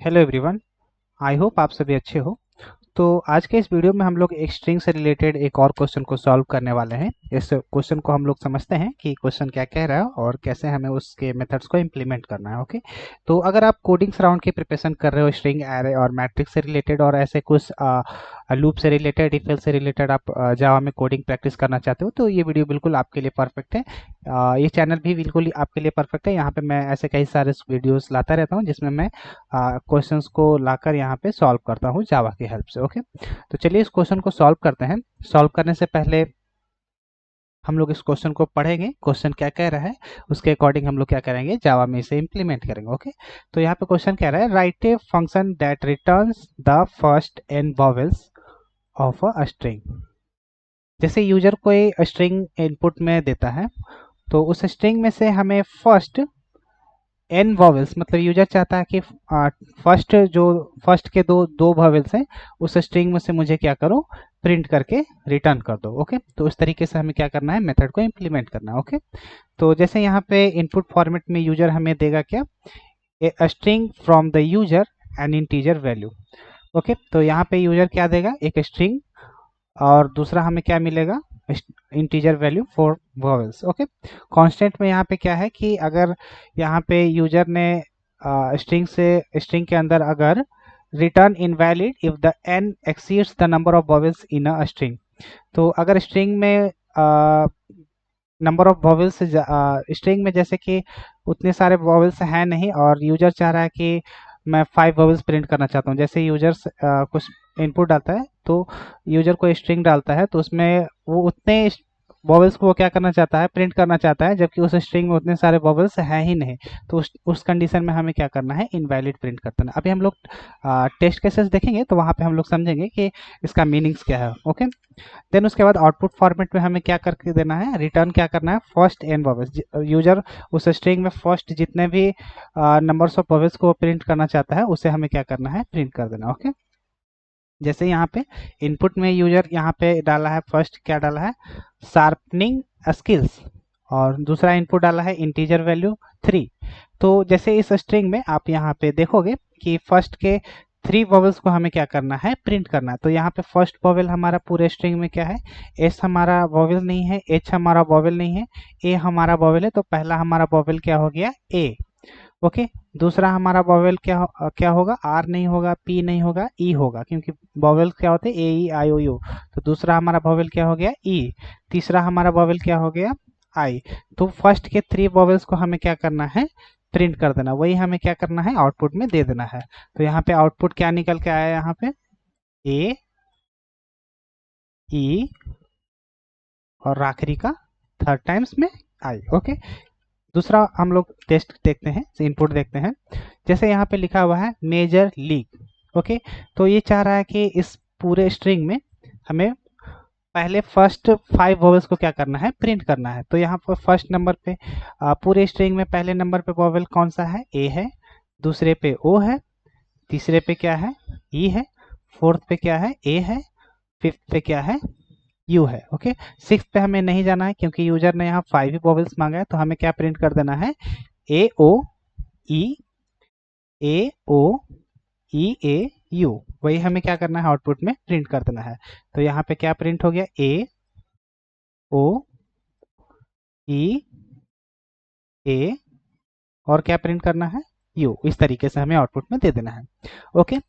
Hello everyone. I hope आप सभी अच्छे हो। तो आज के इस वीडियो में हम लोग एक स्ट्रिंग से रिलेटेड एक और क्वेश्चन को सॉल्व करने वाले हैं। इस क्वेश्चन को हम लोग समझते हैं कि क्वेश्चन क्या कह रहा है और कैसे हमें उसके मेथड्स को इम्प्लीमेंट करना है। ओके, तो अगर आप कोडिंग्स राउंड की प्रिपरेशन कर रहे हो स्ट्रिंग एरे और मैट्रिक्स से रिलेटेड और ऐसे कुछ लूप से रिलेटेड इफ एल्स से रिलेटेड आप जावा में कोडिंग प्रैक्टिस करना चाहते हो तो ये वीडियो बिल्कुल आपके लिए परफेक्ट है। ये चैनल भी बिल्कुल आपके लिए परफेक्ट है। यहाँ पे मैं ऐसे कई सारे वीडियोस लाता रहता हूँ जिसमें मैं क्वेश्चंस को लाकर यहाँ पे सॉल्व करता हूँ जावा की हेल्प से। ओके, तो चलिए इस क्वेश्चन को सॉल्व करते हैं। सॉल्व करने से पहले हम लोग इस क्वेश्चन को पढ़ेंगे, क्वेश्चन क्या कह रहा है उसके अकॉर्डिंग हम लोग क्या करेंगे, जावा में इसे इंप्लीमेंट करेंगे। ओके, तो यहाँ पे क्वेश्चन कह रहा है write a function that returns the first N vowels of a string. जैसे यूजर कोई स्ट्रिंग इनपुट में देता है तो उस स्ट्रिंग में से हमें फर्स्ट एन वॉवेल्स, मतलब यूजर चाहता है कि फर्स्ट के दो दो वॉवेल्स हैं उस स्ट्रिंग में से मुझे क्या करो, प्रिंट करके रिटर्न कर दो। ओके, तो इस तरीके से हमें क्या करना है, मेथड को इम्प्लीमेंट करना है। ओके, तो जैसे यहाँ पे इनपुट फॉर्मेट में यूजर हमें देगा क्या, a string from the user N integer value. Okay, तो यहाँ पे यूजर क्या देगा, एक स्ट्रिंग और दूसरा हमें क्या मिलेगा, integer value for vowels. Okay, constant में यहाँ पे क्या है कि अगर यहाँ पे यूजर ने स्ट्रिंग के अंदर अगर return invalid if the N exceeds the number of vowels in a string, तो अगर स्ट्रिंग में नंबर ऑफ वॉवेल्स स्ट्रिंग में जैसे कि उतने सारे वॉवेल्स हैं नहीं और यूजर चाह रहा है कि मैं 5 वॉवेल्स प्रिंट करना चाहता हूँ। जैसे यूजर कुछ इनपुट डालता है तो यूजर को स्ट्रिंग डालता है तो उसमें वो उतने वॉवेल्स को वो क्या करना चाहता है, प्रिंट करना चाहता है, जबकि उस स्ट्रिंग में उतने सारे वॉवेल्स हैं ही नहीं। तो उस कंडीशन में हमें क्या करना है, इनवैलिड प्रिंट करना है। अभी हम लोग टेस्ट केसेस देखेंगे तो वहाँ पे हम लोग समझेंगे कि इसका मीनिंग्स क्या है। ओके, देन उसके बाद आउटपुट फॉर्मेट में हमें क्या करके देना है, रिटर्न क्या करना है, फर्स्ट एन वॉवेल्स। यूजर उस स्ट्रिंग में फर्स्ट जितने भी नंबर्स ऑफ वॉवेल्स को प्रिंट करना चाहता है उसे हमें क्या करना है, प्रिंट कर देना। ओके, जैसे यहाँ पे इनपुट में यूजर यहाँ पे डाला है, फर्स्ट क्या डाला है, शार्पनिंग स्किल्स, और दूसरा इनपुट डाला है इंटीजर वैल्यू 3। तो जैसे इस स्ट्रिंग में आप यहाँ पे देखोगे कि फर्स्ट के 3 वॉवेल्स को हमें क्या करना है, प्रिंट करना है। तो यहाँ पे फर्स्ट वॉवेल हमारा पूरे स्ट्रिंग में क्या है, एस हमारा वॉवेल नहीं है, एच हमारा वॉवेल नहीं है, ए हमारा वॉवेल है। तो पहला हमारा वॉवेल क्या हो गया, ए। ओके, दूसरा हमारा वॉवेल क्या होगा, आर नहीं होगा, पी नहीं होगा, ई होगा, क्योंकि वॉवेल क्या होते हैं, ए ई आई ओ यू। तो दूसरा हमारा वॉवेल क्या हो गया, ई। तीसरा हमारा वॉवेल क्या हो गया, आई। तो फर्स्ट के 3 वॉवेल्स को हमें क्या करना है, प्रिंट कर देना। वही हमें क्या करना है, आउटपुट में दे देना है। तो यहाँ पे आउटपुट क्या निकल के आया, यहाँ पे ए, ई और आखिरी का थर्ड टाइम्स में आई। ओके, दूसरा हम लोग टेस्ट देखते हैं, इनपुट देखते हैं। जैसे यहाँ पे लिखा हुआ है मेजर लीग। ओके, तो ये चाह रहा है कि इस पूरे स्ट्रिंग में हमें पहले फर्स्ट 5 वॉवेल्स को क्या करना है, प्रिंट करना है। तो यहाँ पर फर्स्ट नंबर पे पूरे स्ट्रिंग में पहले नंबर पे वॉवेल कौन सा है, ए है। दूसरे पे ओ है। तीसरे पे क्या है, ई है। फोर्थ पे क्या है, ए है। फिफ्थ पे क्या है, यू है। ओके, सिक्स पे हमें नहीं जाना है क्योंकि यूजर ने यहाँ 5 ही वॉवेल्स मांगा है। तो हमें क्या प्रिंट कर देना है, ए ओ ई, ए ओ ई ए यू। वही हमें क्या करना है, आउटपुट में प्रिंट कर देना है। तो यहाँ पे क्या प्रिंट हो गया, ए ओ ई ए, और क्या प्रिंट करना है, यू। इस तरीके से हमें आउटपुट में दे देना है। ओके,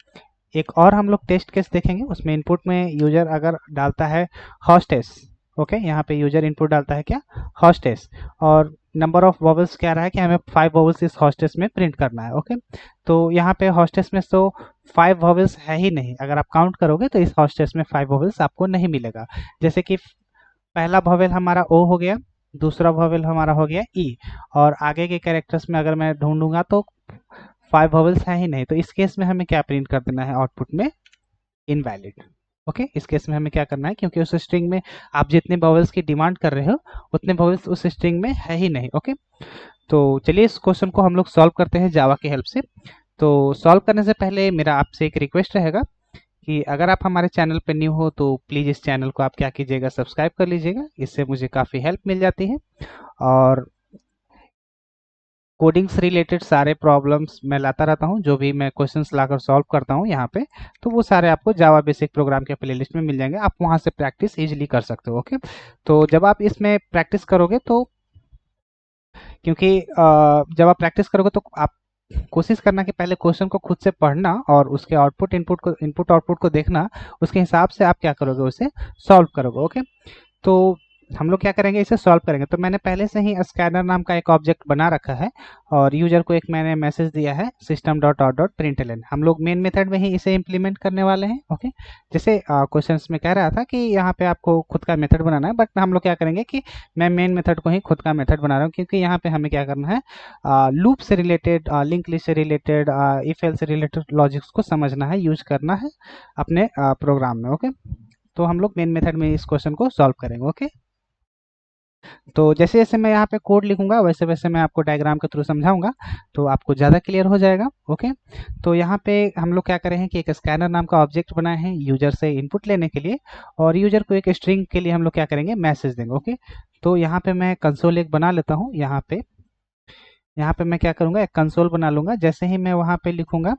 एक और हम लोग टेस्ट केस देखेंगे। उसमें इनपुट में यूजर अगर डालता है हॉस्टेस। ओके, यहाँ पे यूजर इनपुट डालता है क्या, हॉस्टेस, और नंबर ऑफ वॉवल्स क्या रहा है कि हमें 5 वॉवल्स इस हॉस्टेस में प्रिंट करना है। ओके, तो यहाँ पे हॉस्टेस में तो 5 वॉवल्स है ही नहीं। अगर आप काउंट करोगे तो इस हॉस्टेस में 5 वॉवल्स आपको नहीं मिलेगा। जैसे कि पहला वॉवेल हमारा ओ हो गया, दूसरा वॉवेल हमारा हो गया ई, और आगे के कैरेक्टर्स में अगर मैं ढूंढूंगा तो 5 वॉवेल्स है ही नहीं। तो इस केस में हमें क्या प्रिंट कर देना है, आउटपुट में इनवैलिड। ओके, इस केस में हमें क्या करना है, क्योंकि उस स्ट्रिंग में आप जितने वॉवेल्स की डिमांड कर रहे हो उतने वॉवेल्स उस स्ट्रिंग में है ही नहीं। ओके, तो चलिए इस क्वेश्चन को हम लोग सॉल्व करते हैं जावा की हेल्प से। तो सॉल्व करने से पहले मेरा आपसे एक रिक्वेस्ट रहेगा कि अगर आप हमारे चैनल पर न्यू हो तो प्लीज़ इस चैनल को आप क्या कीजिएगा, सब्सक्राइब कर लीजिएगा। इससे मुझे काफ़ी हेल्प मिल जाती है। और कोडिंग से रिलेटेड सारे प्रॉब्लम्स मैं लाता रहता हूँ, जो भी मैं क्वेश्चंस लाकर सॉल्व करता हूँ यहाँ पे, तो वो सारे आपको जावा बेसिक प्रोग्राम के प्लेलिस्ट में मिल जाएंगे। आप वहाँ से प्रैक्टिस इजीली कर सकते हो। ओके, तो जब आप इसमें प्रैक्टिस करोगे तो क्योंकि जब आप प्रैक्टिस करोगे तो आप कोशिश करना कि पहले क्वेश्चन को खुद से पढ़ना और उसके इनपुट आउटपुट को देखना, उसके हिसाब से आप क्या करोगे, उसे सॉल्व करोगे। ओके, तो हम लोग क्या करेंगे, इसे सॉल्व करेंगे। तो मैंने पहले से ही स्कैनर नाम का एक ऑब्जेक्ट बना रखा है और यूजर को एक मैंने मैसेज दिया है system dot out dot println. हम लोग मेन मेथड में ही इसे इम्प्लीमेंट करने वाले हैं। ओके, जैसे क्वेश्चंस में कह रहा था कि यहाँ पे आपको खुद का मेथड बनाना है, बट हम लोग क्या करेंगे कि मैं मेन मेथड को ही खुद का मेथड बना रहा हूँ, क्योंकि यहाँ पे हमें क्या करना है, लूप से रिलेटेड, लिंक लिस्ट से रिलेटेड, इफ एल्स से रिलेटेड लॉजिक्स को समझना है, यूज करना है अपने प्रोग्राम में। ओके, तो हम लोग मेन मेथड में इस क्वेश्चन को सॉल्व करेंगे। ओके, तो जैसे जैसे मैं यहाँ पे कोड लिखूंगा वैसे वैसे मैं आपको डायग्राम के थ्रू समझाऊंगा, तो आपको ज़्यादा क्लियर हो जाएगा। ओके, तो यहाँ पे हम लोग क्या करें हैं कि एक स्कैनर नाम का ऑब्जेक्ट बनाए हैं यूजर से इनपुट लेने के लिए, और यूजर को एक स्ट्रिंग के लिए हम लोग क्या करेंगे, मैसेज देंगे। ओके, तो यहाँ पे मैं कंसोल एक बना लेता हूँ। यहाँ पे मैं क्या करूँगा, एक कंसोल बना लूंगा। जैसे ही मैं वहाँ पे लिखूंगा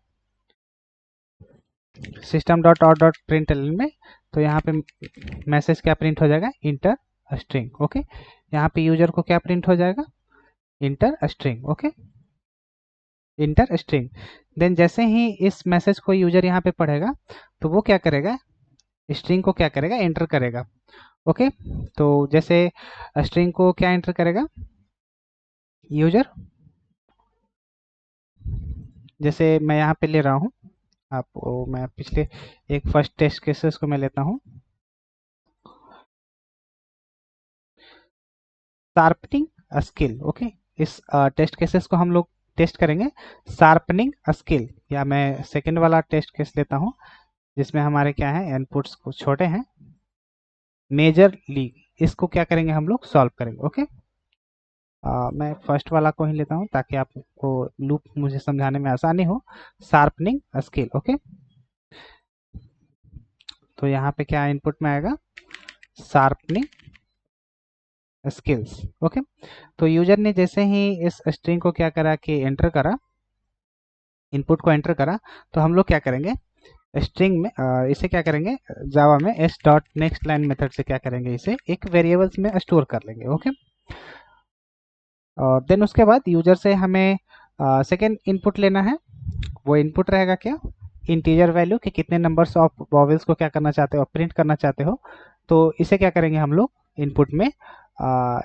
system dot out dot println में, तो यहाँ पे मैसेज क्या प्रिंट हो जाएगा, इंटर स्ट्रिंग। ओके, यहाँ पे यूजर को क्या प्रिंट हो जाएगा, enter string. Okay, enter string. Then जैसे ही इस मैसेज को यूजर यहाँ पे पढ़ेगा तो वो क्या करेगा, स्ट्रिंग को क्या करेगा, एंटर करेगा। ओके, तो जैसे स्ट्रिंग को क्या एंटर करेगा यूजर, जैसे मैं यहाँ पे ले रहा हूँ, मैं पिछले एक फर्स्ट टेस्ट केसेस को मैं लेता हूँ, शार्पनिंग स्किल। ओके, इस टेस्ट केसेस को हम लोग टेस्ट करेंगे शार्पनिंग स्किल, या मैं सेकंड वाला टेस्ट केस लेता हूँ जिसमें हमारे क्या है, इनपुट्स कुछ छोटे हैं, मेजर लीग। इसको क्या करेंगे, हम लोग सॉल्व करेंगे। ओके, मैं फर्स्ट वाला को ही लेता हूँ ताकि आपको लूप मुझे समझाने में आसानी हो। Sharpening scale. ओके, तो यहाँ पे क्या इनपुट में आएगा, शार्पनिंग स्किल्स। ओके, तो यूजर ने जैसे ही इस स्ट्रिंग को क्या करा कि एंटर करा, इनपुट को एंटर करा, तो हम लोग क्या करेंगे, स्ट्रिंग में इसे क्या करेंगे, जावा में S dot next line method से क्या करेंगे, इसे एक वेरिएबल्स में स्टोर कर लेंगे। ओके, और देन उसके बाद यूजर से हमें सेकेंड इनपुट लेना है। वो इनपुट रहेगा क्या, इंटीजर वैल्यू, कि कितने नंबर्स ऑफ वॉवेल्स को क्या करना चाहते हो, प्रिंट करना चाहते हो। तो इसे क्या करेंगे, हम लोग इनपुट में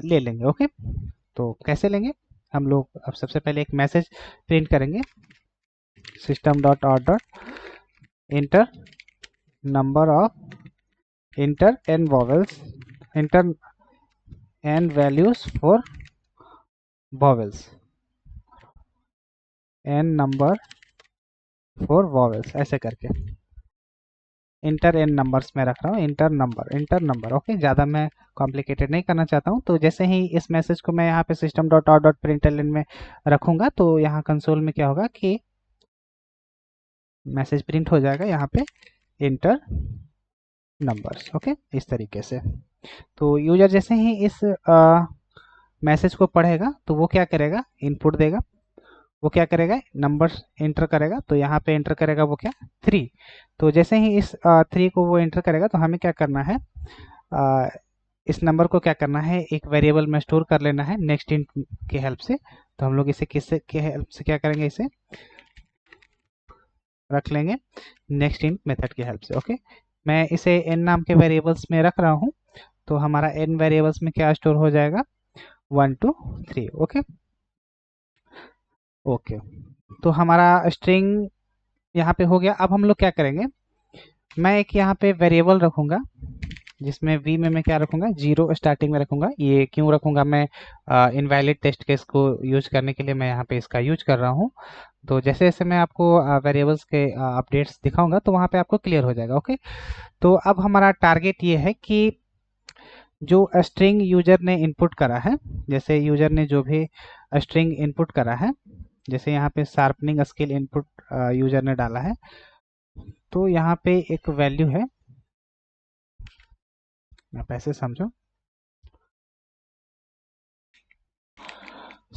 ले लेंगे। ओके, तो कैसे लेंगे, हम लोग अब सबसे पहले एक मैसेज प्रिंट करेंगे, system dot out dot enter number of, enter N vowels, enter N values for vowels, N number for vowels, ऐसे करके इंटर एन नंबर्स में रख रहा हूँ, इंटर नंबर। ओके, ज़्यादा मैं कॉम्प्लिकेटेड नहीं करना चाहता हूँ। तो जैसे ही इस मैसेज को मैं यहाँ पे system dot out dot println में रखूंगा, तो यहाँ कंसोल में क्या होगा कि मैसेज प्रिंट हो जाएगा यहाँ पे, इंटर नंबर्स। ओके, इस तरीके से। तो यूजर जैसे ही इस मैसेज को पढ़ेगा तो वो क्या करेगा, इनपुट देगा, वो क्या करेगा, नंबर्स एंटर करेगा। तो यहाँ पे एंटर करेगा वो क्या, 3। तो जैसे ही इस 3 को वो एंटर करेगा तो हमें क्या करना है, इस नंबर को क्या करना है, एक वेरिएबल में स्टोर कर लेना है नेक्स्ट इंट की हेल्प से। तो हम लोग इसे किससे के हेल्प से क्या करेंगे, इसे रख लेंगे नेक्स्ट इंट मेथड की हेल्प से। ओके, मैं इसे एन नाम के वेरिएबल्स में रख रहा हूँ, तो हमारा एन वेरिएबल्स में क्या स्टोर हो जाएगा, 1 2 3। ओके, ओके, तो हमारा स्ट्रिंग यहाँ पे हो गया। अब हम लोग क्या करेंगे, मैं एक यहाँ पे वेरिएबल रखूंगा जिसमें वी में मैं क्या रखूंगा, 0 स्टार्टिंग में रखूंगा। ये क्यों रखूंगा, मैं इनवैलिड टेस्ट केस को यूज करने के लिए मैं यहाँ पे इसका यूज कर रहा हूँ। तो जैसे जैसे मैं आपको वेरिएबल्स के अपडेट्स दिखाऊंगा तो वहाँ पे आपको क्लियर हो जाएगा। ओके, तो अब हमारा टारगेट ये है कि जो स्ट्रिंग यूजर ने इनपुट करा है, जैसे यूजर ने जो भी स्ट्रिंग इनपुट करा है, जैसे यहाँ पे शार्पनिंग स्केल इनपुट यूजर ने डाला है, तो यहाँ पे एक वैल्यू है, आप ऐसे समझो,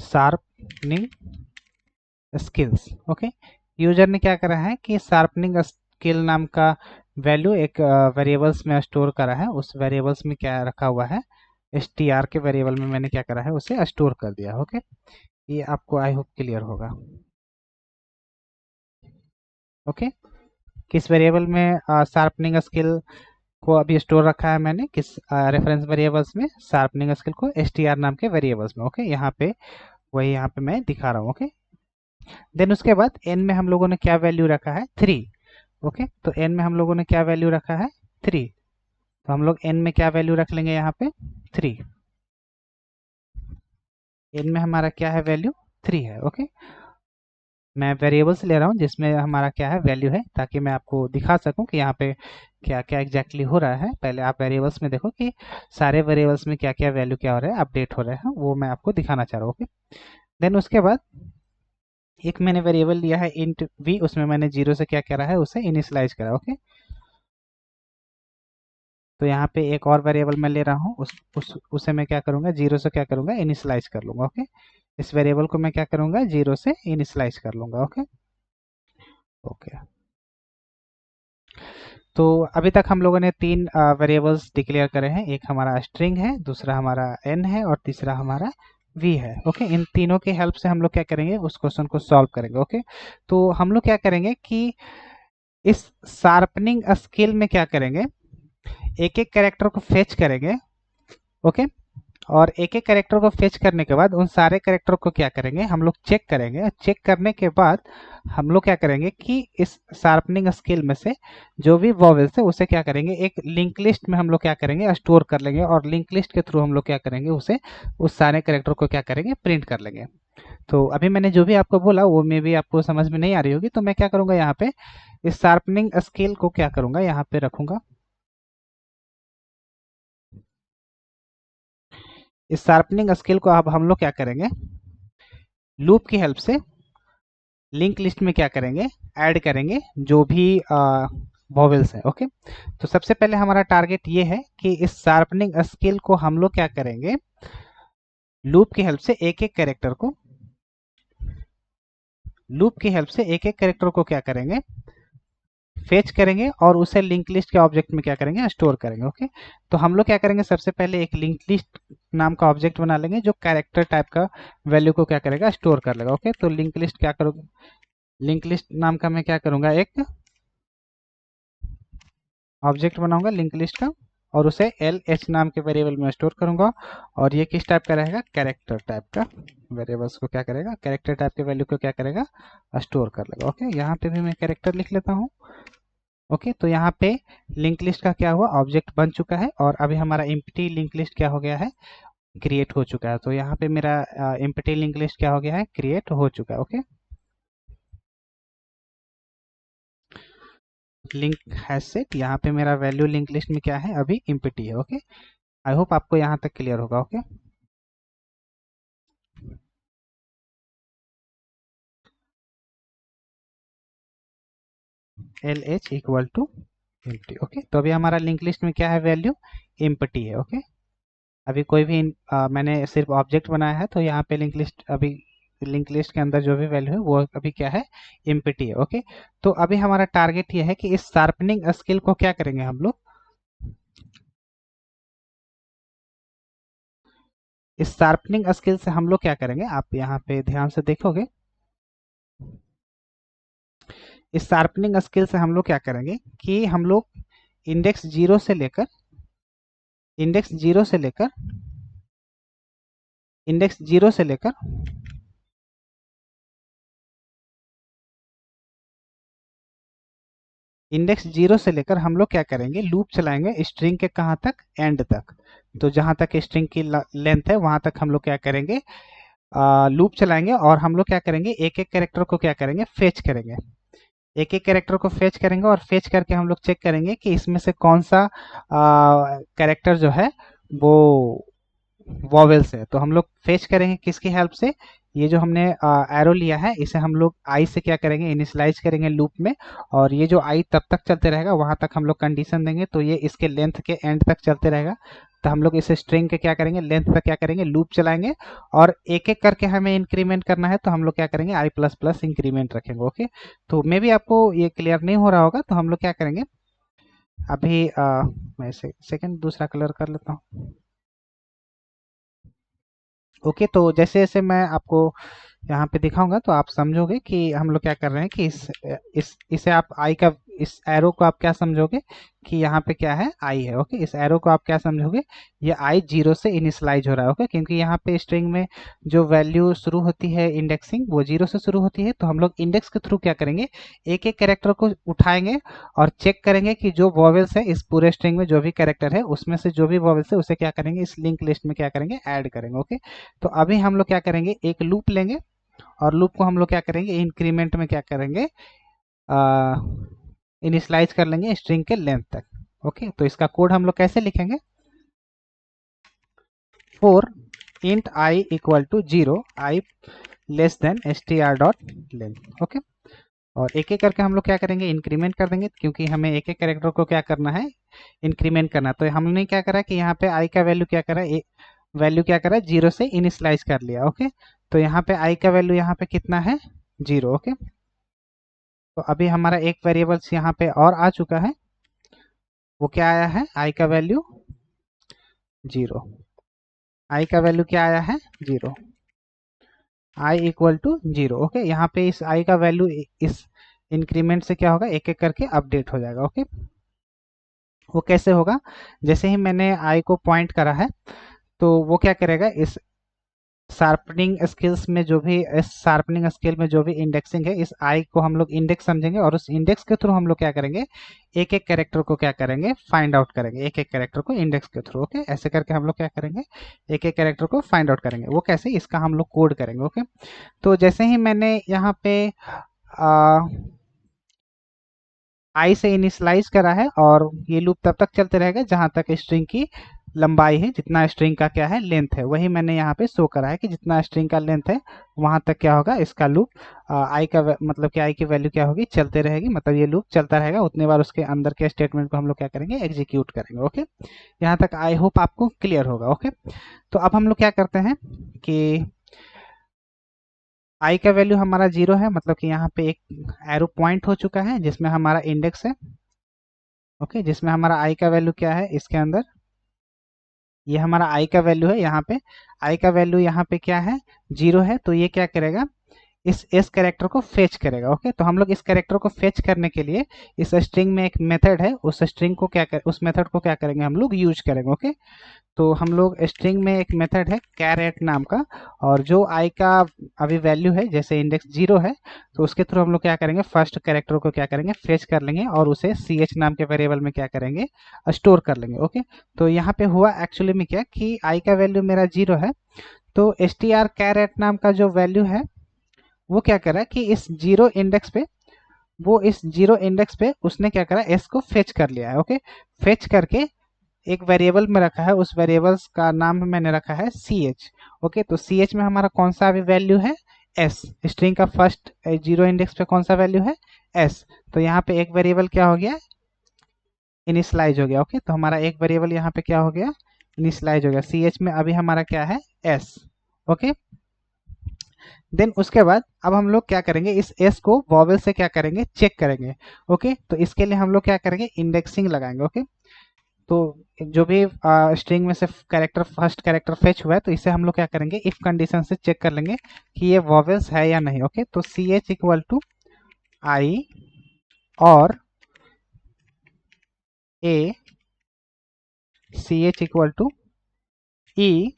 sharp sharpening skills. Okay, user ने क्या करा है कि शार्पनिंग स्किल नाम का वैल्यू एक वेरिएबल्स में स्टोर करा है। उस वेरिएबल्स में क्या रखा हुआ है, str के वेरिएबल में मैंने क्या करा है, उसे स्टोर कर दिया। ओके, ये आपको आई होप क्लियर होगा। ओके, किस वेरिएबल में शार्पनिंग स्किल को अभी स्टोर रखा है मैंने, किस रेफरेंस वेरिएबल्स में, शार्पनिंग स्किल को str नाम के वेरिएबल्स में। ओके, यहाँ पे वही यहाँ पे मैं दिखा रहा हूँ। ओके, देन उसके बाद n में हम लोगों ने क्या वैल्यू रखा है, 3। ओके, तो n में हम लोगों ने क्या वैल्यू रखा है, 3। तो हम लोग n में क्या वैल्यू रख लेंगे, यहाँ पे 3। n में हमारा क्या है, वैल्यू 3 है। ओके, मैं वेरिएबल्स ले रहा हूँ जिसमें हमारा क्या है, वैल्यू है, ताकि मैं आपको दिखा सकूं कि यहाँ पे क्या क्या एग्जैक्टली हो रहा है। पहले आप वेरिएबल्स में देखो कि सारे वेरिएबल्स में क्या क्या वैल्यू क्या हो रहा है, अपडेट हो रहे हैं, वो मैं आपको दिखाना चाह रहा हूँ। ओके, देन उसके बाद एक मैंने वेरिएबल लिया है इंट v, उसमें मैंने 0 से क्या करा है, उसे इनिशियलाइज करा। ओके, तो यहाँ पे एक और वेरिएबल मैं ले रहा हूँ, उसे मैं क्या करूँगा, 0 से क्या करूँगा, इनिशियलाइज कर लूँगा। ओके, इस वेरिएबल को मैं क्या करूँगा, 0 से इनिशियलाइज कर लूँगा। ओके ओके, तो अभी तक हम लोगों ने 3 वेरिएबल्स डिक्लेयर करे हैं। एक हमारा स्ट्रिंग है, दूसरा हमारा n है, और तीसरा हमारा v है। ओके, इन तीनों की हेल्प से हम लोग क्या करेंगे, उस क्वेश्चन को सॉल्व करेंगे। ओके, तो हम लोग क्या करेंगे कि इस शार्पनिंग स्किल में क्या करेंगे, एक एक कैरेक्टर को फेच करेंगे। ओके, और एक एक कैरेक्टर को फेच करने के बाद उन सारे कैरेक्टर को क्या करेंगे, हम लोग चेक करेंगे। चेक करने के बाद हम लोग क्या करेंगे कि इस शार्पनिंग स्केल में से जो भी वॉवेल्स है उसे क्या करेंगे, एक लिंक लिस्ट में हम लोग क्या करेंगे, स्टोर कर लेंगे, और लिंक लिस्ट के थ्रू हम लोग क्या करेंगे, उसे उस सारे कैरेक्टर को क्या करेंगे, प्रिंट कर लेंगे। तो अभी मैंने जो भी आपको बोला वो मे भी आपको समझ में नहीं आ रही होगी, तो मैं क्या करूंगा, यहाँ पे इस शार्पनिंग स्केल को क्या करूंगा, यहाँ पे रखूंगा। इस शार्पनिंग स्केल को अब हम लोग क्या करेंगे, लूप की हेल्प से लिंक लिस्ट में क्या करेंगे, ऐड करेंगे जो भी वॉवेल्स है। ओके, तो सबसे पहले हमारा टारगेट ये है कि इस शार्पनिंग स्केल को हम लोग क्या करेंगे, लूप की हेल्प से एक एक कैरेक्टर को, लूप की हेल्प से एक एक कैरेक्टर को क्या करेंगे, फेच करेंगे, और उसे लिंक लिस्ट के ऑब्जेक्ट में क्या करेंगे, स्टोर करेंगे। ओके, तो हम लोग क्या करेंगे, सबसे पहले एक लिंक लिस्ट नाम का ऑब्जेक्ट बना लेंगे जो कैरेक्टर टाइप का वैल्यू को क्या करेगा, स्टोर कर लेगा। ओके, तो लिंक लिस्ट क्या करोगे, लिंक लिस्ट नाम का मैं क्या करूंगा, एक ऑब्जेक्ट बनाऊंगा लिंक लिस्ट का, और उसे एल एच नाम के वेरिएबल में स्टोर करूंगा। और ये किस टाइप का रहेगा, कैरेक्टर टाइप का वेरिएबल्स को क्या करेगा, कैरेक्टर टाइप के वैल्यू को क्या करेगा, स्टोर कर लेगा। ओके, यहाँ पे भी मैं कैरेक्टर लिख लेता हूँ। ओके, तो यहाँ पे लिंक लिस्ट का क्या हुआ, ऑब्जेक्ट बन चुका है, और अभी हमारा एम्प्टी लिंक लिस्ट क्या हो गया है, क्रिएट हो चुका है। तो यहाँ पे मेरा एम्प्टी लिंक लिस्ट क्या हो गया है, क्रिएट हो चुका है। ओके, लिंक हैश सेट, यहाँ पे मेरा वैल्यू लिंक लिस्ट में क्या है, अभी एम्प्टी है। ओके, आई होप आपको यहाँ तक क्लियर होगा। Okay, L H equal to empty. Okay, तो अभी हमारा लिंक लिस्ट में क्या है, वैल्यू एम्प्टी है। ओके, अभी कोई भी मैंने सिर्फ ऑब्जेक्ट बनाया है, तो यहाँ पे लिंक लिस्ट, अभी लिंक लिस्ट के अंदर जो भी वैल्यू है वो अभी क्या है, एम्प्टी है। ओके, तो अभी हमारा टारगेट ये है कि इस शार्पनिंग स्केल को क्या करेंगे हम लोग, इस शार्पनिंग स्केल से हम लोग क्या करेंगे, आप यहाँ पे ध्यान से देखोगे, इस शार्पनिंग स्केल से हम लोग क्या करेंगे कि हम लोग इंडेक्स जीरो से लेकर, इंडेक्स जीरो से लेकर, इंडेक्स जीरो से लेकर इंडेक्स जीरो से लेकर हम लोग क्या करेंगे, लूप चलाएंगे स्ट्रिंग के कहाँ तक, एंड तक। तो जहां तक स्ट्रिंग की लेंथ है वहां तक हम लोग क्या करेंगे, लूप चलाएंगे, और हम लोग क्या करेंगे, एक एक कैरेक्टर को क्या करेंगे, फेच करेंगे। एक एक कैरेक्टर को फेच करेंगे, और फेच करके हम लोग चेक करेंगे कि इसमें से कौन सा कैरेक्टर जो है वो वॉवेल्स है। तो हम लोग फेच करेंगे किसकी हेल्प से, ये जो हमने एरो लिया है इसे हम लोग आई से क्या करेंगे, इनिशियलाइज करेंगे लूप में, और ये जो आई तब तक चलते रहेगा, वहां तक हम लोग कंडीशन देंगे, तो ये इसके लेंथ के एंड तक चलते रहेगा। तो हम लोग इस स्ट्रिंग के क्या करेंगे, लेंथ तक क्या करेंगे, लूप चलाएंगे और एक एक करके हमें इंक्रीमेंट करना है, तो हम लोग क्या करेंगे, आई प्लस प्लस इंक्रीमेंट रखेंगे। ओके, तो मे भी आपको ये क्लियर नहीं हो रहा होगा, तो हम लोग क्या करेंगे अभी मैं सेकंड दूसरा कलर कर लेता हूँ। ओके, तो जैसे जैसे मैं आपको यहाँ पे दिखाऊंगा तो आप समझोगे कि हम लोग क्या कर रहे हैं कि इसे आप आई का, इस एरो को आप क्या समझोगे कि यहाँ पे क्या है, आई है। ओके, इस एरो को आप क्या समझोगे, ये आई जीरो से इनिशियलाइज हो रहा है। ओके, क्योंकि यहाँ पे स्ट्रिंग में जो वैल्यू शुरू होती है इंडेक्सिंग, वो जीरो से शुरू होती है, तो हम लोग इंडेक्स के थ्रू क्या करेंगे, एक एक कैरेक्टर को उठाएंगे और चेक करेंगे कि जो वॉवेल्स है इस पूरे स्ट्रिंग में, जो भी कैरेक्टर है उसमें से जो भी वॉवेल्स है उसे क्या करेंगे, इस लिंक लिस्ट में क्या करेंगे, ऐड करेंगे। ओके, तो अभी हम लोग क्या करेंगे, एक लूप लेंगे और लूप को हम लोग क्या करेंगे, इंक्रीमेंट में क्या करेंगे, इनिशियलाइज कर लेंगे स्ट्रिंग के लेंथ तक। ओके, तो इसका कोड हम लोग कैसे लिखेंगे, for int I equal to zero, I less than str dot length. Okay, और एक एक करके हम लोग क्या करेंगे, इंक्रीमेंट कर देंगे, क्योंकि हमें एक एक कैरेक्टर को क्या करना है, इंक्रीमेंट करना। तो हमने क्या करा कि यहाँ पे आई का वैल्यू क्या करा, वैल्यू क्या करा, जीरो से इनिशियलाइज कर लिया। ओके, तो यहाँ पे आई का वैल्यू यहाँ पे कितना है, जीरो। ओके, तो अभी हमारा एक वेरिएबल्स यहाँ पे और आ चुका है, वो क्या आया है, आई का वैल्यू जीरो। आई का वैल्यू क्या आया है, zero, I equal to zero. Okay, यहाँ पे इस आई का वैल्यू इस इंक्रीमेंट से क्या होगा, एक एक करके अपडेट हो जाएगा। ओके, वो कैसे होगा, जैसे ही मैंने आई को पॉइंट करा है तो वो क्या करेगा, इस शार्पनिंग स्किल्स में जो भी, इस शार्पनिंग स्केल में जो भी इंडेक्सिंग है, इस आई को हम लोग इंडेक्स समझेंगे और उस इंडेक्स के थ्रू हम लोग क्या करेंगे, एक एक कैरेक्टर को क्या करेंगे, फाइंड आउट करेंगे, एक एक कैरेक्टर को इंडेक्स के थ्रू। ओके, ऐसे करके हम लोग क्या करेंगे, एक एक कैरेक्टर को फाइंड आउट करेंगे। वो कैसे, इसका हम लोग कोड करेंगे। ओके, तो जैसे ही मैंने यहाँ पे आई से इनिशियलाइज करा है और ये लूप तब तक चलते रहेगा जहां तक स्ट्रिंग की लंबाई है, जितना स्ट्रिंग का क्या है, लेंथ है, वही मैंने यहाँ पे शो करा है कि जितना स्ट्रिंग का लेंथ है वहां तक क्या होगा, इसका लूप आई का मतलब कि आई की वैल्यू क्या होगी, चलते रहेगी, मतलब ये लूप चलता रहेगा उतने बार, उसके अंदर के स्टेटमेंट को हम लोग क्या करेंगे, एग्जीक्यूट करेंगे। ओके, यहाँ तक आई होप आपको क्लियर होगा। ओके, तो अब हम लोग क्या करते हैं कि आई का वैल्यू हमारा जीरो है, मतलब कि यहाँ पे एक एरो पॉइंट हो चुका है जिसमें हमारा इंडेक्स है। ओके, जिसमें हमारा आई का वैल्यू क्या है, इसके अंदर ये हमारा आई का वैल्यू है, यहाँ पे आई का वैल्यू यहाँ पे क्या है, जीरो है, तो ये क्या करेगा, इस कैरेक्टर को फेच करेगा। ओके, तो हम लोग इस कैरेक्टर को फेच करने के लिए इस स्ट्रिंग में एक मेथड है, उस स्ट्रिंग को क्या कर, उस मेथड को क्या करेंगे, हम लोग यूज करेंगे। ओके, तो हम लोग स्ट्रिंग में एक मेथड है कैरेट नाम का, और जो आई का अभी वैल्यू है, जैसे इंडेक्स जीरो है, तो उसके थ्रू हम लोग क्या करेंगे, फर्स्ट कैरेक्टर को क्या करेंगे, फेच कर लेंगे और उसे सी एच नाम के वेरिएबल में क्या करेंगे, स्टोर कर लेंगे। ओके, तो यहाँ पे हुआ एक्चुअली में क्या कि आई का वैल्यू मेरा जीरो है, तो एस टी आर कैरेट नाम का जो वैल्यू है वो क्या करा कि इस जीरो इंडेक्स पे, वो इस जीरो इंडेक्स पे उसने क्या करा, एस को फेच कर लिया है। ओके, फेच करके एक वेरिएबल में रखा है, उस वेरिएबल्स का नाम मैंने रखा है सी एच। ओके, तो सी एच में हमारा कौन सा अभी वैल्यू है, एस, स्ट्रिंग का फर्स्ट जीरो इंडेक्स पे कौन सा वैल्यू है, एस, तो यहाँ पे एक वेरिएबल क्या हो गया, इनिशियलाइज हो गया। ओके, तो हमारा एक वेरिएबल यहाँ पे क्या हो गया, इनिशियलाइज हो गया, सी एच में अभी हमारा क्या है, एस। ओके, देन उसके बाद अब हम लोग क्या करेंगे, इस एस को वॉवेल से क्या करेंगे, चेक करेंगे। ओके, तो इसके लिए हम लोग क्या करेंगे, इंडेक्सिंग लगाएंगे। ओके, तो जो भी स्ट्रिंग में से कैरेक्टर, फर्स्ट कैरेक्टर फेच हुआ है, तो इसे हम लोग क्या करेंगे, इफ कंडीशन से चेक कर लेंगे कि ये वॉवेल्स है या नहीं। ओके, तो C H equal to I और A, C H equal to E,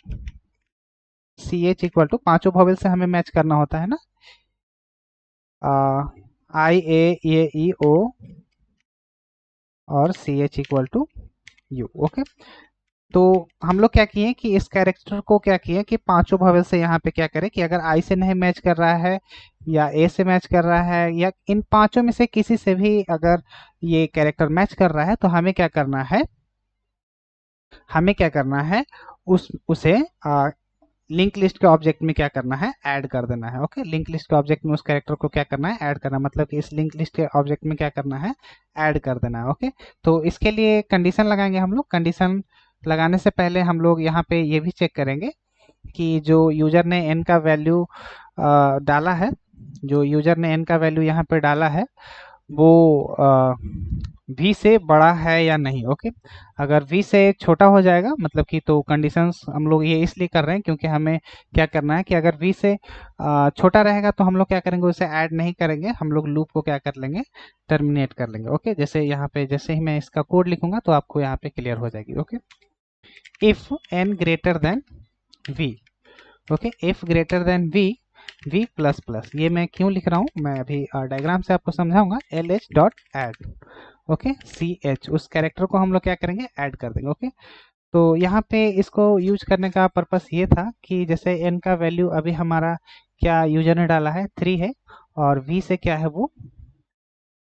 C H equal to, पांचों वॉवेल से हमें मैच करना होता है ना, आई ए ई ओ और C H equal to U. Okay, तो हम लोग क्या किए कि इस कैरेक्टर को क्या किए कि पांचों वॉवेल से यहाँ पे क्या करें कि अगर आई से नहीं मैच कर रहा है या ए से मैच कर रहा है या इन पांचों में से किसी से भी अगर ये कैरेक्टर मैच कर रहा है, तो हमें क्या करना है, हमें क्या करना है, उसे लिंक लिस्ट के ऑब्जेक्ट में क्या करना है, ऐड कर देना है। ओके, लिंक लिस्ट के ऑब्जेक्ट में उस कैरेक्टर को क्या करना है, ऐड करना, मतलब कि इस लिंक लिस्ट के ऑब्जेक्ट में क्या करना है, ऐड कर देना है। ओके, तो इसके लिए कंडीशन लगाएंगे हम लोग, कंडीशन लगाने से पहले हम लोग यहाँ पे ये भी चेक करेंगे कि जो यूजर ने n का वैल्यू डाला है, जो यूजर ने n का वैल्यू यहाँ पे डाला है वो v से बड़ा है या नहीं। ओके, अगर v से छोटा हो जाएगा मतलब कि, तो कंडीशंस हम लोग ये इसलिए कर रहे हैं क्योंकि हमें क्या करना है कि अगर v से छोटा रहेगा तो हम लोग क्या करेंगे, उसे ऐड नहीं करेंगे, हम लोग लूप को क्या कर लेंगे, टर्मिनेट कर लेंगे। ओके, जैसे यहाँ पे जैसे ही मैं इसका कोड लिखूंगा तो आपको यहाँ पे क्लियर हो जाएगी। Okay, if n greater than v। Okay, if greater than v, v plus plus, ये मैं क्यों लिख रहा हूँ मैं अभी डायग्राम से आपको समझाऊंगा, L H dot add. Okay, C H, उस कैरेक्टर को हम लोग क्या करेंगे, ऐड कर देंगे। ओके, तो यहाँ पे इसको यूज करने का पर्पस ये था कि जैसे n का वैल्यू अभी हमारा क्या यूजर ने डाला है 3 है, और v से क्या है वो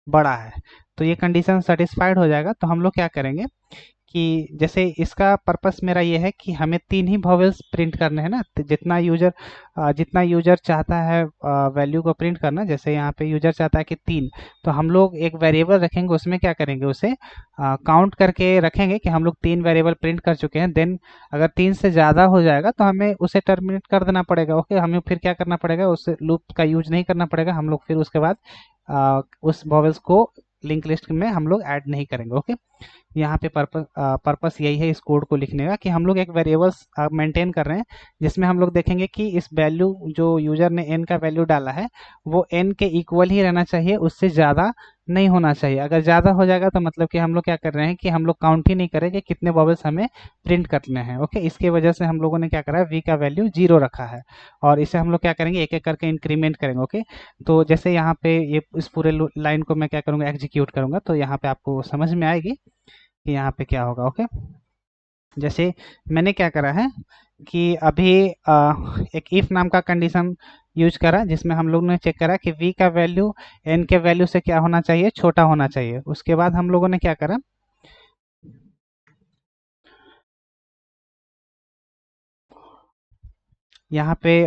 बड़ा है, तो ये कंडीशन सेटिस्फाइड हो जाएगा। तो हम लोग क्या करेंगे कि जैसे इसका पर्पस मेरा ये है कि हमें 3 ही वॉवेल्स प्रिंट करने हैं ना, तो जितना यूजर चाहता है वैल्यू को प्रिंट करना, जैसे यहाँ पे यूजर चाहता है कि 3, तो हम लोग एक वेरिएबल रखेंगे, उसमें क्या करेंगे, उसे काउंट करके रखेंगे कि हम लोग 3 वेरिएबल प्रिंट कर चुके हैं। देन अगर 3 से ज़्यादा हो जाएगा तो हमें उसे टर्मिनेट कर देना पड़ेगा। ओके, हमें फिर क्या करना पड़ेगा, उस लूप का यूज नहीं करना पड़ेगा, हम लोग फिर उसके बाद उस वॉवेल्स को लिंक लिस्ट में हम लोग ऐड नहीं करेंगे। ओके, यहाँ पे पर्पस यही है इस कोड को लिखने का कि हम लोग एक वेरिएबल्स मेंटेन कर रहे हैं जिसमें हम लोग देखेंगे कि इस वैल्यू जो यूजर ने n का वैल्यू डाला है वो n के इक्वल ही रहना चाहिए, उससे ज़्यादा नहीं होना चाहिए। अगर ज़्यादा हो जाएगा तो मतलब कि हम लोग क्या कर रहे हैं कि हम लोग काउंट ही नहीं करेंगे कितने बबल्स हमें प्रिंट करने हैं। ओके, इसके वजह से हम लोगों ने क्या करा है, v का वैल्यू 0 रखा है, और इसे हम लोग क्या करेंगे, एक एक करके इंक्रीमेंट करेंगे। ओके, तो जैसे यहाँ पे ये इस पूरे लाइन को मैं क्या करूँगा, एग्जीक्यूट करूँगा, तो यहाँ पे आपको समझ में आएगी कि यहाँ पे क्या होगा। ओके, जैसे मैंने क्या करा है कि अभी एक इफ नाम का कंडीशन यूज करा जिसमें हम लोग ने चेक करा कि v का वैल्यू n के वैल्यू से क्या होना चाहिए, छोटा होना चाहिए। उसके बाद हम लोगों ने क्या करा, यहाँ पे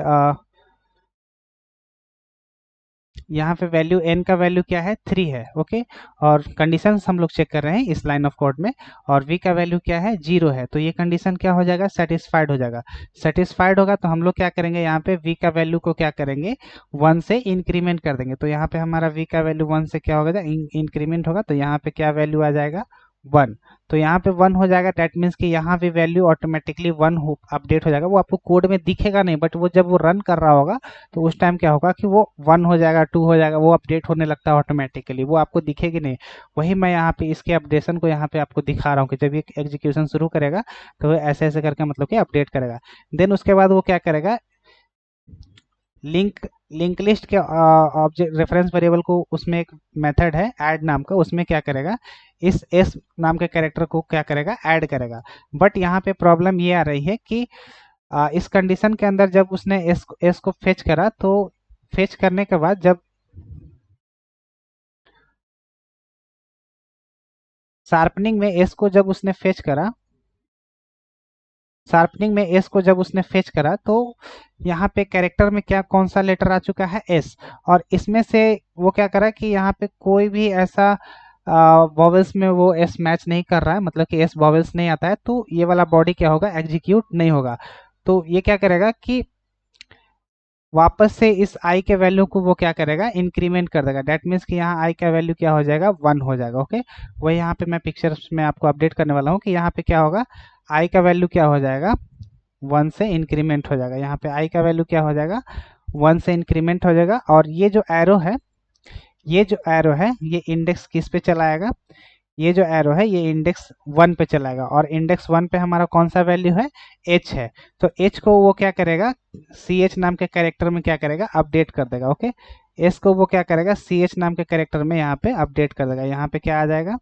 यहाँ पे वैल्यू n का वैल्यू क्या है, 3 है। ओके, और कंडीशंस हम लोग चेक कर रहे हैं इस लाइन ऑफ कोड में, और v का वैल्यू क्या है, 0 है, तो ये कंडीशन क्या हो जाएगा, सेटिस्फाइड हो जाएगा। सेटिस्फाइड होगा तो हम लोग क्या करेंगे, यहाँ पे v का वैल्यू को क्या करेंगे, 1 से इंक्रीमेंट कर देंगे। तो यहाँ पे हमारा v का वैल्यू 1 से क्या होगा, इंक्रीमेंट होगा, तो यहाँ पे क्या वैल्यू आ जाएगा, 1। तो यहाँ पे 1 हो जाएगा, डेट मीन्स कि यहाँ भी वैल्यू ऑटोमेटिकली 1 हो अपडेट हो जाएगा। वो आपको कोड में दिखेगा नहीं, बट वो जब वो रन कर रहा होगा तो उस टाइम क्या होगा कि वो 1 हो जाएगा, 2 हो जाएगा, वो अपडेट होने लगता है ऑटोमेटिकली, वो आपको दिखेगी नहीं। वही मैं यहाँ पे इसके अपडेशन को यहाँ पे आपको दिखा रहा हूँ कि जब ये एग्जीक्यूशन शुरू करेगा तो वो ऐसे ऐसे करके मतलब कि अपडेट करेगा। देन उसके बाद वो क्या करेगा, लिंक लिस्ट के ऑब्जेक्ट रेफरेंस वेरिएबल को, उसमें एक मेथड है ऐड नाम का, उसमें क्या करेगा, इस एस नाम के कैरेक्टर को क्या करेगा, ऐड करेगा। बट यहाँ पे प्रॉब्लम ये आ रही है कि इस कंडीशन के अंदर जब उसने एस को फेच करा, तो फेच करने के बाद जब शार्पनिंग में एस को जब उसने फेच करा, शार्पनिंग में एस को जब उसने फेच करा, तो यहाँ पे कैरेक्टर में क्या, कौन सा लेटर आ चुका है, एस, और इसमें से वो क्या करा कि यहाँ पे कोई भी ऐसा वॉवेल्स में वो एस मैच नहीं कर रहा है, मतलब कि एस वॉवेल्स नहीं आता है, तो ये वाला बॉडी क्या होगा, एग्जीक्यूट नहीं होगा। तो ये क्या करेगा कि वापस से इस आई के वैल्यू को वो क्या करेगा, इंक्रीमेंट कर देगा। डेट मीन्स कि यहाँ आई का वैल्यू क्या हो जाएगा, 1 हो जाएगा। ओके, वही यहाँ पे मैं पिक्चर्स में आपको अपडेट करने वाला हूँ कि यहाँ पे क्या होगा, आई का वैल्यू क्या हो जाएगा, 1 से इंक्रीमेंट हो जाएगा। यहाँ पे आई का वैल्यू क्या हो जाएगा, 1 से इंक्रीमेंट हो जाएगा। और ये जो एरो है, ये जो एरो है ये इंडेक्स किस पे चलाएगा, ये जो एरो है ये इंडेक्स 1 पे चलाएगा, और इंडेक्स 1 पे हमारा कौन सा वैल्यू है, h है। तो h को वो क्या करेगा, ch नाम के कैरेक्टर में क्या करेगा, अपडेट कर देगा। ओके, s को वो क्या करेगा, ch नाम के कैरेक्टर में यहाँ पे अपडेट कर देगा। यहाँ पे क्या आ जाएगा,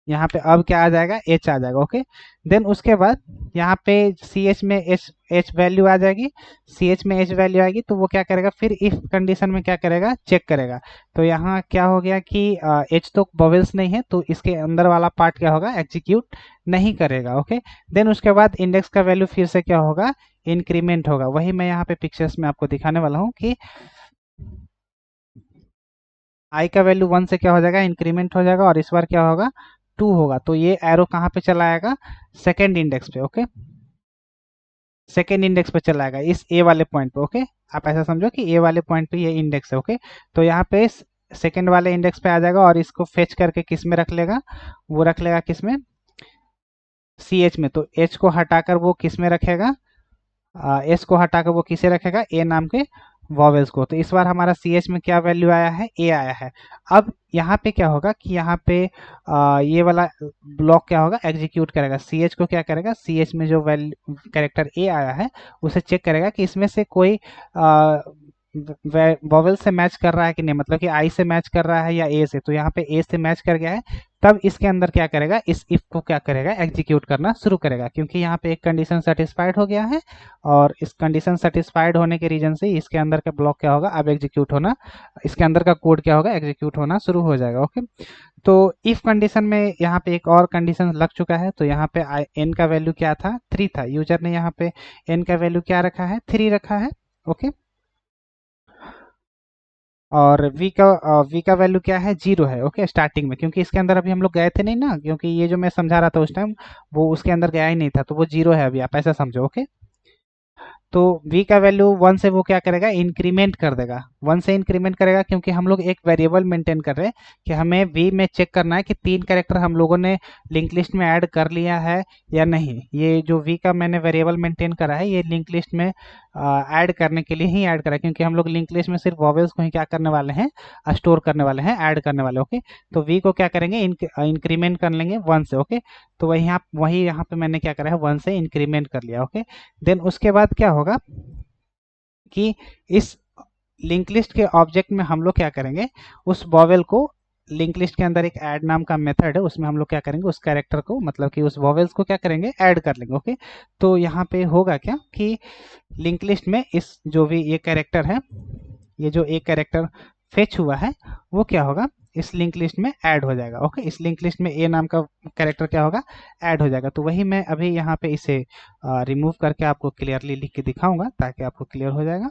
यहाँ पे अब क्या आ जाएगा, h आ जाएगा। ओके, देन उसके बाद यहाँ पे ch में h वैल्यू आ जाएगी, ch में h वैल्यू आएगी, तो वो क्या करेगा, फिर इफ कंडीशन में क्या करेगा, चेक करेगा। तो यहाँ क्या हो गया कि h तो बबल्स नहीं है, तो इसके अंदर वाला पार्ट क्या होगा, एग्जीक्यूट नहीं करेगा। ओके, देन उसके बाद इंडेक्स का वैल्यू फिर से क्या होगा, इंक्रीमेंट होगा। वही मैं यहाँ पे पिक्चर्स में आपको दिखाने वाला हूँ कि आई का वैल्यू 1 से क्या हो जाएगा, इंक्रीमेंट हो जाएगा, और इस बार क्या होगा, 2 होगा। तो ये एरो कहाँ पे चला आएगा, सेकेंड इंडेक्स पे। ओके, सेकेंड इंडेक्स पे चला आएगा, इस ए वाले पॉइंट पे। ओके, आप ऐसा समझो कि ए वाले पॉइंट पे ये इंडेक्स है। ओके, तो यहाँ पे सेकेंड वाले इंडेक्स पे आ जाएगा, और इसको फेच करके किस में रख लेगा, वो रख लेगा किस में, सी एच में। तो एच को हटाकर वो किस में रखेगा, एस को हटाकर वो किसे रखेगा, ए नाम के वॉवेल्स को। तो इस बार हमारा सी एच में क्या वैल्यू आया है, ए आया है। अब यहाँ पे क्या होगा कि यहाँ पे ये वाला ब्लॉक क्या होगा, एग्जीक्यूट करेगा, सी एच को क्या करेगा, सी एच में जो वैल्यू कैरेक्टर ए आया है उसे चेक करेगा कि इसमें से कोई वॉवेल से मैच कर रहा है कि नहीं, मतलब कि आई से मैच कर रहा है या ए से। तो यहाँ पे ए से मैच कर गया है, तब इसके अंदर क्या करेगा, इस इफ को क्या करेगा, एग्जीक्यूट करना शुरू करेगा, क्योंकि यहाँ पे एक कंडीशन सेटिस्फाइड हो गया है, और इस कंडीशन सेटिस्फाइड होने के रीजन से इसके अंदर का ब्लॉक क्या होगा, अब एग्जीक्यूट होना, इसके अंदर का कोड क्या होगा, एग्जीक्यूट होना शुरू हो जाएगा। ओके, तो इफ कंडीशन में यहाँ पे एक और कंडीशन लग चुका है। तो यहाँ पे एन का वैल्यू क्या था, 3 था, यूजर ने यहाँ पे एन का वैल्यू क्या रखा है, 3 रखा है। ओके, और v का वैल्यू क्या है, 0 है। ओके, स्टार्टिंग में, क्योंकि इसके अंदर अभी हम लोग गए थे नहीं ना, क्योंकि ये जो मैं समझा रहा था उस टाइम वो उसके अंदर गया ही नहीं था, तो वो 0 है अभी, आप ऐसा समझो। ओके, तो v का वैल्यू 1 से वो क्या करेगा, इंक्रीमेंट कर देगा, 1 से इंक्रीमेंट करेगा, क्योंकि हम लोग एक वेरिएबल मेंटेन कर रहे हैं कि हमें v में चेक करना है कि 3 कैरेक्टर हम लोगों ने लिंक लिस्ट में ऐड कर लिया है या नहीं। ये जो v का मैंने वेरिएबल मेंटेन करा है, ये लिंक लिस्ट में ऐड करने के लिए ही ऐड करा है, क्योंकि हम लोग लिंक लिस्ट में सिर्फ वॉवेल्स को ही क्या करने वाले हैं, स्टोर करने वाले हैं, ऐड करने वाले। ओके, तो v को क्या करेंगे, इंक्रीमेंट कर लेंगे 1 से। ओके, तो वही यहाँ पे मैंने क्या करा है, 1 से इंक्रीमेंट कर लिया। ओके, देन उसके बाद क्या होगा कि इस लिंक लिस्ट के ऑब्जेक्ट में हम लोग क्या करेंगे, उस वॉवेल को, लिंक लिस्ट के अंदर एक ऐड नाम का मेथड है, उसमें हम लोग क्या करेंगे, उस कैरेक्टर को, मतलब कि उस वॉवेल्स को क्या करेंगे, ऐड कर लेंगे। ओके, तो यहाँ पे होगा क्या कि लिंक लिस्ट में इस जो भी ये कैरेक्टर है, ये जो एक कैरेक्टर फेच हुआ है, वो क्या होगा, इस लिंक लिस्ट में ऐड हो जाएगा। ओके, इस लिंक लिस्ट में ए नाम का कैरेक्टर क्या होगा, ऐड हो जाएगा। तो वही मैं अभी यहाँ पे इसे रिमूव करके आपको क्लियरली लिख के दिखाऊंगा, ताकि आपको क्लियर हो जाएगा।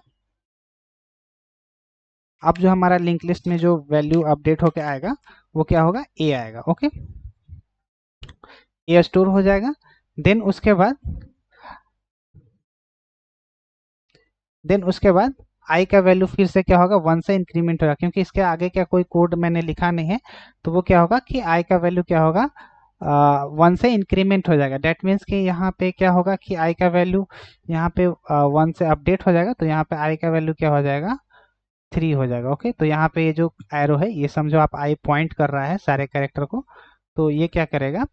अब जो हमारा लिंक लिस्ट में जो वैल्यू अपडेट होके आएगा, वो क्या होगा, ए आएगा। ओके, ए स्टोर हो जाएगा। देन उसके बाद देन उसके बाद आई का वैल्यू फिर से क्या होगा, 1 से इंक्रीमेंट होगा, क्योंकि इसके आगे क्या कोई कोड मैंने लिखा नहीं है। तो वो क्या होगा कि आई का वैल्यू क्या होगा, 1 से इंक्रीमेंट हो जाएगा। डेट मीन्स कि यहाँ पे क्या होगा कि आई का वैल्यू यहाँ पे 1 से अपडेट हो जाएगा, तो यहाँ पे आई का वैल्यू क्या हो जाएगा, 3 हो जाएगा। ओके, तो यहाँ पे ये जो एरो है, ये समझो आप आई पॉइंट कर रहा है सारे कैरेक्टर को, तो ये क्या करेगा,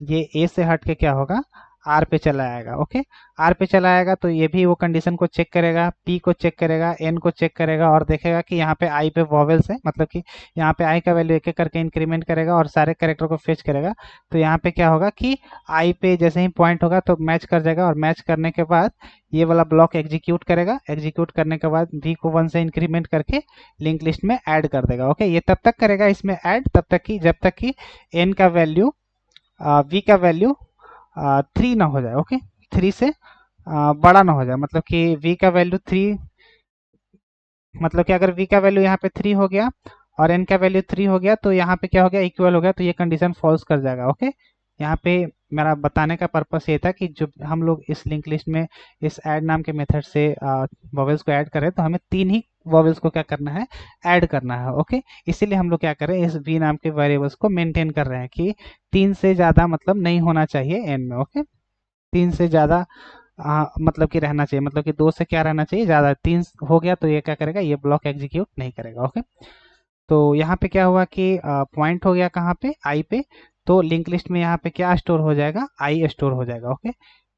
ये ए से हट के क्या होगा, आर पे चला आएगा। ओके, आर पे चला आएगा, तो ये भी वो कंडीशन को चेक करेगा, पी को चेक करेगा, एन को चेक करेगा, और देखेगा कि यहाँ पे आई पे वॉवेल्स है, मतलब कि यहाँ पे आई का वैल्यू एक एक करके इंक्रीमेंट करेगा और सारे कैरेक्टर को फेच करेगा। तो यहाँ पे क्या होगा कि आई पे जैसे ही पॉइंट होगा तो मैच कर जाएगा, और मैच करने के बाद ये वाला ब्लॉक एग्जीक्यूट करेगा, एग्जीक्यूट करने के बाद वी को 1 से इंक्रीमेंट करके लिंक लिस्ट में ऐड कर देगा। ओके, ये तब तक करेगा इसमें ऐड, तब तक कि जब तक कि एन का वैल्यू, वी का वैल्यू 3 ना हो जाए। ओके, 3 से बड़ा ना हो जाए, मतलब कि वी का वैल्यू 3, मतलब कि अगर वी का वैल्यू यहाँ पे 3 हो गया और एन का वैल्यू 3 हो गया, तो यहाँ पे क्या हो गया, इक्वल हो गया, तो ये कंडीशन फॉल्स कर जाएगा। ओके, यहाँ पे मेरा बताने का पर्पस ये था कि जो हम लोग इस लिंक लिस्ट में इस ऐड नाम के मेथड से वॉवेल्स को ऐड करें, तो हमें 3 ही वॉवेल्स को क्या करना है, ऐड करना है। ओके, इसीलिए हम लोग क्या करें, इस वी नाम के वेरिएबल्स को मेंटेन कर रहे हैं कि 3 से ज़्यादा मतलब नहीं होना चाहिए एन में। ओके, 3 से ज़्यादा मतलब कि रहना चाहिए, मतलब कि 2 से क्या रहना चाहिए, ज़्यादा। 3 हो गया तो ये क्या करेगा, ये ब्लॉक एग्जीक्यूट नहीं करेगा। ओके, तो यहाँ पे क्या हुआ कि पॉइंट हो गया कहाँ पे, आई पे, तो लिंक लिस्ट में यहाँ पे क्या स्टोर हो जाएगा, आई स्टोर हो जाएगा। ओके,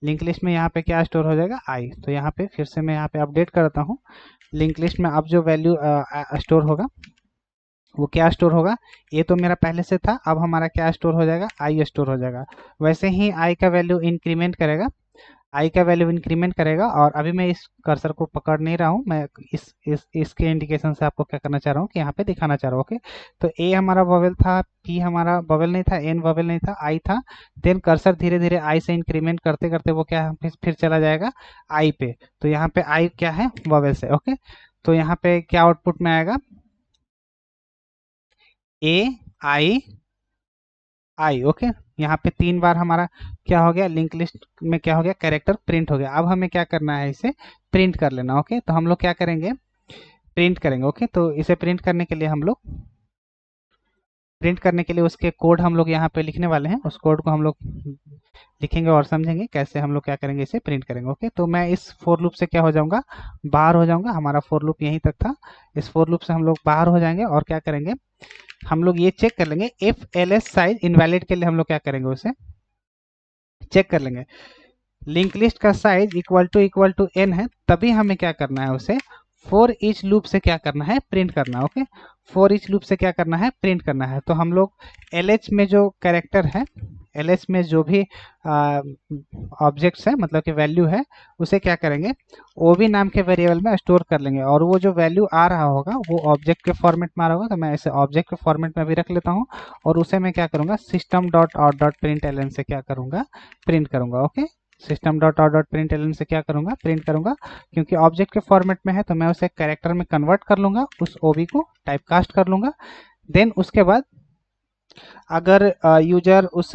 लिंक लिस्ट में यहाँ पे क्या स्टोर हो जाएगा, आई। तो यहाँ पे फिर से मैं यहाँ पे अपडेट करता हूँ, लिंक लिस्ट में अब जो वैल्यू स्टोर होगा, वो क्या स्टोर होगा, ये तो मेरा पहले से था, अब हमारा क्या स्टोर हो जाएगा, आई स्टोर हो जाएगा। वैसे ही आई का वैल्यू इंक्रीमेंट करेगा, आई का वैल्यू इंक्रीमेंट करेगा, और अभी मैं इस कर्सर को पकड़ नहीं रहा हूँ, मैं इसके इंडिकेशन से आपको क्या करना चाह रहा हूँ कि यहाँ पे दिखाना चाह रहा हूँ। ओके, तो ए हमारा वॉवेल था, पी हमारा वॉवेल नहीं था, एन वॉवेल नहीं था, आई था। देन कर्सर धीरे धीरे आई से इंक्रीमेंट करते करते वो क्या फिर चला जाएगा आई पे। तो यहाँ पे आई क्या है, वॉवेल से। ओके, तो यहाँ पे क्या आउटपुट में आएगा, ए आई आई। ओके, यहाँ पे 3 बार हमारा क्या हो गया, लिंक लिस्ट में क्या हो गया, कैरेक्टर प्रिंट हो गया। अब हमें क्या करना है, इसे प्रिंट कर लेना। ओके, तो हम लोग क्या करेंगे, प्रिंट करेंगे। ओके, तो इसे प्रिंट करने के लिए हम लोग उसके कोड हम लोग यहाँ पे लिखने वाले हैं। उस कोड को हम लोग लिखेंगे और समझेंगे कैसे हम लोग क्या करेंगे, इसे प्रिंट करेंगे। ओके, तो मैं इस फोर लूप से क्या हो जाऊंगा, बाहर हो जाऊंगा। हमारा फोर लूप यहीं तक था। इस फोर लूप से हम लोग बाहर हो जाएंगे और क्या करेंगे, हम लोग ये चेक कर लेंगे if L S size invalid के लिए हम लोग क्या करेंगे, उसे चेक कर लेंगे। लिंक लिस्ट का साइज इक्वल टू एन है, तभी हमें क्या करना है, उसे फॉर ईच लूप से क्या करना है, प्रिंट करना है। ओके, फॉर ईच लूप से क्या करना है, प्रिंट करना है। तो हम लोग एल एच में जो कैरेक्टर है, एल एच में जो भी ऑब्जेक्ट्स है, मतलब कि वैल्यू है, उसे क्या करेंगे, ओ बी नाम के वेरिएबल में स्टोर कर लेंगे। और वो जो वैल्यू आ रहा होगा वो ऑब्जेक्ट के फॉर्मेट में आ रहा होगा, तो मैं इसे ऑब्जेक्ट के फॉर्मेट में भी रख लेता हूँ। और उसे मैं क्या करूँगा, system dot out dot print L N से क्या करूँगा, प्रिंट करूँगा। Okay, system dot out dot print L से क्या करूंगा, प्रिंट करूंगा। क्योंकि ऑब्जेक्ट के फॉर्मेट में है तो मैं उसे कैरेक्टर में कन्वर्ट कर लूंगा, उस ओबी को टाइप कास्ट कर लूंगा। देन उसके बाद अगर यूजर उस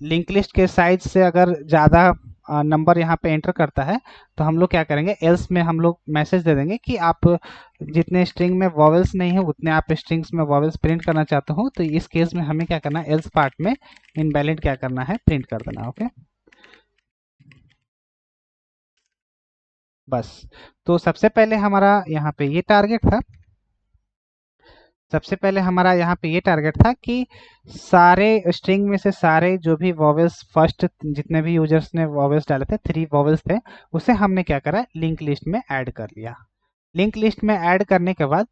लिंक लिस्ट के साइज से अगर ज़्यादा नंबर यहाँ पे एंटर करता है, तो हम लोग क्या करेंगे, एल्स में हम लोग मैसेज दे देंगे कि आप जितने स्ट्रिंग में वॉवेल्स नहीं है उतने आप स्ट्रिंग्स में वॉवेल्स प्रिंट करना चाहते हो। तो इस केस में हमें क्या करना है, एल्स पार्ट में इनवैलिड क्या करना है, प्रिंट कर देना। ओके, बस। तो सबसे पहले हमारा यहाँ पे ये टारगेट था, सबसे पहले हमारा यहाँ पे ये टारगेट था कि सारे स्ट्रिंग में से सारे जो भी वॉवेल्स, फर्स्ट जितने भी यूजर्स ने वॉवेल्स डाले थे, 3 वॉवेल्स थे, उसे हमने क्या करा, लिंक लिस्ट में ऐड कर लिया। लिंक लिस्ट में ऐड करने के बाद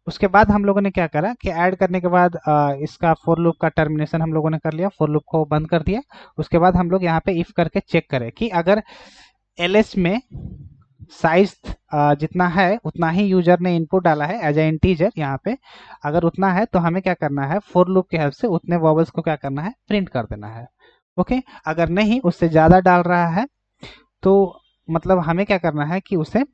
उसके बाद हम लोगों ने क्या करा कि ऐड करने के बाद इसका फॉर लूप का टर्मिनेशन हम लोगों ने कर लिया, फॉर लूप को बंद कर दिया। उसके बाद हम लोग यहाँ पे इफ करके चेक करें कि अगर एलएस में साइज जितना है उतना ही यूजर ने इनपुट डाला है एज ए इंटीजर यहाँ पे, अगर उतना है तो हमें क्या करना है, फॉर लूप के हेल्प से उतने वॉवेल्स को क्या करना है, प्रिंट कर देना है। ओके, अगर नहीं उससे ज़्यादा डाल रहा है तो मतलब हमें क्या करना है कि उसे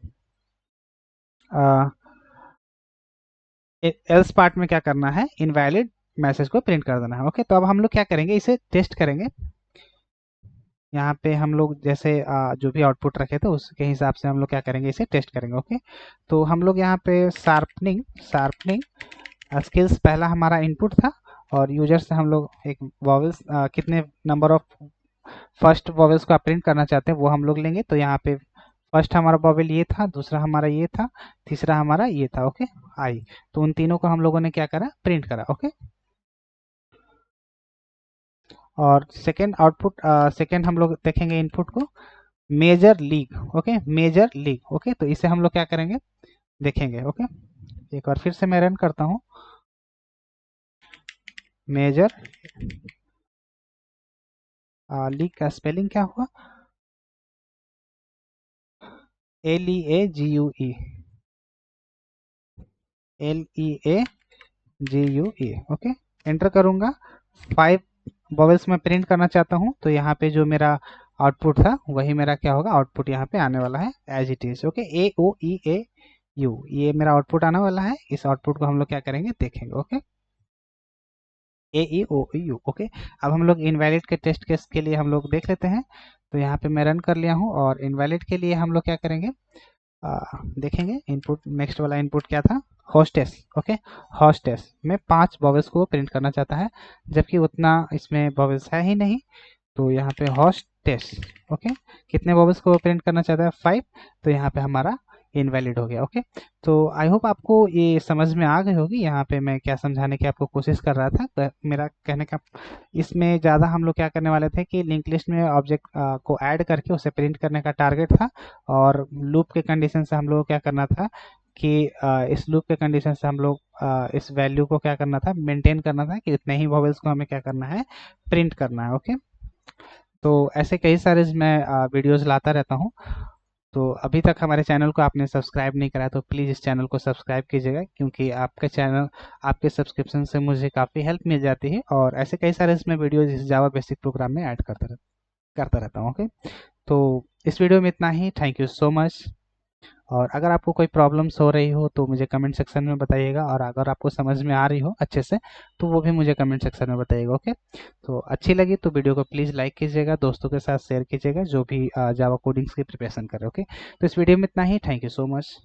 एल्स पार्ट में क्या करना है, इनवैलिड मैसेज को प्रिंट कर देना है। ओके, तो अब हम लोग क्या करेंगे, इसे टेस्ट करेंगे। यहाँ पे हम लोग जैसे जो भी आउटपुट रखे थे उसके हिसाब से हम लोग क्या करेंगे, इसे टेस्ट करेंगे। ओके, तो हम लोग यहाँ पे शार्पनिंग शार्पनिंग स्किल्स पहला हमारा इनपुट था, और यूजर से हम लोग एक वॉवेल्स कितने नंबर ऑफ फर्स्ट वॉवेल्स को आप प्रिंट करना चाहते हैं वो हम लोग लेंगे। तो यहाँ पे फर्स्ट हमारा वॉवेल ये था, दूसरा हमारा ये था, तीसरा हमारा ये था। ओके, आई। तो उन तीनों को हम लोगों ने क्या करा, प्रिंट करा। ओके, और सेकेंड आउटपुट, सेकेंड हम लोग देखेंगे इनपुट को, major league. Okay, major league. Okay, तो इसे हम लोग क्या करेंगे, देखेंगे। ओके, एक बार फिर से मैं रन करता हूँ, मेजर लीग का स्पेलिंग क्या हुआ, LEAGUE, LEAGUE। ओके, एंटर करूंगा, 5 वॉवेल्स में प्रिंट करना चाहता हूँ, तो यहाँ पे जो मेरा आउटपुट था वही मेरा क्या होगा, आउटपुट यहाँ पे आने वाला है as it is. Okay, AOEAU, ये मेरा आउटपुट आने वाला है। इस आउटपुट को हम लोग क्या करेंगे, देखेंगे। Okay, AEOEU। ओके, अब हम लोग इनवैलिड के टेस्ट केस के लिए हम लोग देख लेते हैं। तो यहाँ पे मैं रन कर लिया हूँ, और इनवैलिड के लिए हम लोग क्या करेंगे, देखेंगे। इनपुट, नेक्स्ट वाला इनपुट क्या था, होस्टेस। ओके, होस्टेस में 5 वॉवेल्स को प्रिंट करना चाहता है, जबकि उतना इसमें वॉवेल्स है ही नहीं। तो यहाँ पे होस्टेस, ओके, कितने वॉवेल्स को प्रिंट करना चाहता है, 5। तो यहाँ पे हमारा इनवैलिड हो गया। ओके, तो आई होप आपको ये समझ में आ गई होगी यहाँ पे मैं क्या समझाने की आपको कोशिश कर रहा था। मेरा कहने का इसमें ज़्यादा हम लोग क्या करने वाले थे कि लिंक लिस्ट में ऑब्जेक्ट को ऐड करके उसे प्रिंट करने का टारगेट था, और लूप के कंडीशन से हम लोग को क्या करना था कि इस लूप के कंडीशन से हम लोग इस वैल्यू को क्या करना था, मेंटेन करना था कि उतने ही वॉवेल्स को हमें क्या करना है, प्रिंट करना है। ओके, तो ऐसे कई सारे मैं वीडियोस लाता रहता हूँ। तो अभी तक हमारे चैनल को आपने सब्सक्राइब नहीं करा तो प्लीज़ इस चैनल को सब्सक्राइब कीजिएगा, क्योंकि आपके चैनल, आपके सब्सक्रिप्शन से मुझे काफ़ी हेल्प मिल जाती है, और ऐसे कई सारे इसमें वीडियोज इस जावा बेसिक प्रोग्राम में ऐड करता रहता हूँ। ओके, तो इस वीडियो में इतना ही। Thank you so much. और अगर आपको कोई प्रॉब्लम्स हो रही हो तो मुझे कमेंट सेक्शन में बताइएगा, और अगर आपको समझ में आ रही हो अच्छे से तो वो भी मुझे कमेंट सेक्शन में बताइएगा। ओके, तो अच्छी लगी तो वीडियो को प्लीज़ लाइक कीजिएगा, दोस्तों के साथ शेयर कीजिएगा जो भी जावा कोडिंग्स की प्रिपरेशन कर रहे हैं। ओके, तो इस वीडियो में इतना ही। Thank you so much.